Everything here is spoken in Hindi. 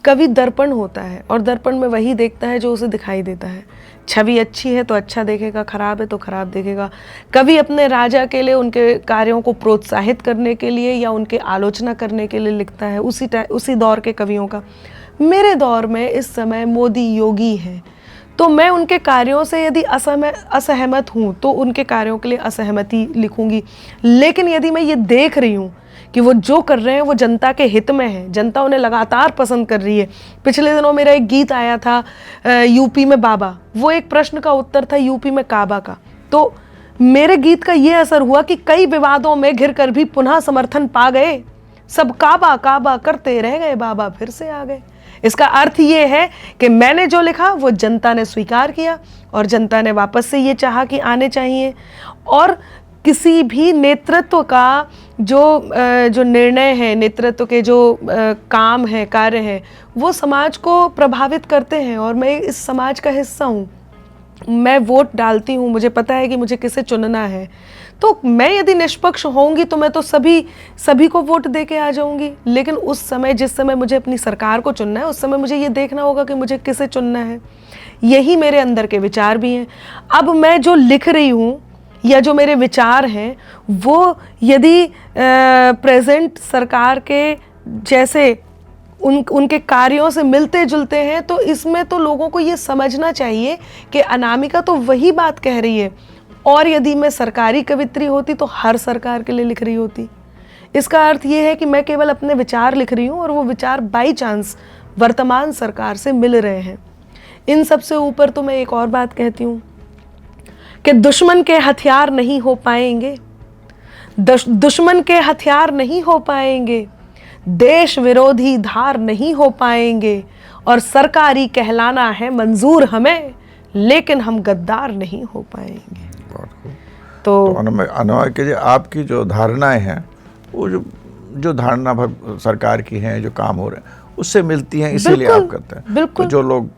कवि दर्पण होता है और दर्पण में वही देखता है जो उसे दिखाई देता है। छवि अच्छी है तो अच्छा देखेगा, खराब है तो खराब देखेगा। कवि अपने राजा के लिए, उनके कार्यों को प्रोत्साहित करने के लिए या उनके आलोचना करने के लिए लिखता है, उसी दौर के कवियों का। मेरे दौर में इस समय मोदी योगी हैं, तो मैं उनके कार्यों से यदि असहमत हूँ तो उनके कार्यों के लिए असहमति लिखूंगी। लेकिन यदि मैं ये देख रही हूँ कि वो जो कर रहे हैं वो जनता के हित में है, जनता उन्हें लगातार पसंद कर रही है। पिछले दिनों मेरा एक गीत आया था यूपी में बाबा, वो एक प्रश्न का उत्तर था यूपी में काबा का। तो मेरे गीत का ये असर हुआ कि कई विवादों में घिर कर भी पुनः समर्थन पा गए, सब काबा काबा करते रह गए, बाबा फिर से आ गए। इसका अर्थ ये है कि मैंने जो लिखा वो जनता ने स्वीकार किया और जनता ने वापस से ये चाहा कि आने चाहिए। और किसी भी नेतृत्व का जो निर्णय है, नेतृत्व के जो काम है, कार्य है, वो समाज को प्रभावित करते हैं और मैं इस समाज का हिस्सा हूँ। मैं वोट डालती हूँ, मुझे पता है कि मुझे किसे चुनना है, तो मैं यदि निष्पक्ष होंगी तो मैं तो सभी को वोट दे के आ जाऊंगी। लेकिन उस समय, जिस समय मुझे अपनी सरकार को चुनना है, उस समय मुझे ये देखना होगा कि मुझे किसे चुनना है। यही मेरे अंदर के विचार भी हैं। अब मैं जो लिख रही हूँ या जो मेरे विचार हैं वो यदि प्रेजेंट सरकार के जैसे उनके कार्यों से मिलते जुलते हैं तो इसमें तो लोगों को ये समझना चाहिए कि अनामिका तो वही बात कह रही है। और यदि मैं सरकारी कवित्री होती तो हर सरकार के लिए लिख रही होती। इसका अर्थ ये है कि मैं केवल अपने विचार लिख रही हूँ और वो विचार बाई चांस वर्तमान सरकार से मिल रहे हैं। इन सब से ऊपर तो मैं एक और बात कहती हूँ कि दुश्मन के हथियार नहीं हो पाएंगे, दुश्मन के हथियार नहीं हो पाएंगे, देश विरोधी धार नहीं हो पाएंगे, और सरकारी कहलाना है मंजूर हमें, लेकिन हम गद्दार नहीं हो पाएंगे। तो अनुराग जी, आपकी जो धारणाएं हैं वो जो धारणा सरकार की हैं, जो काम हो रहे हैं उससे मिलती हैं, इसीलिए आप करते हैं। बिल्कुल। तो जो लोग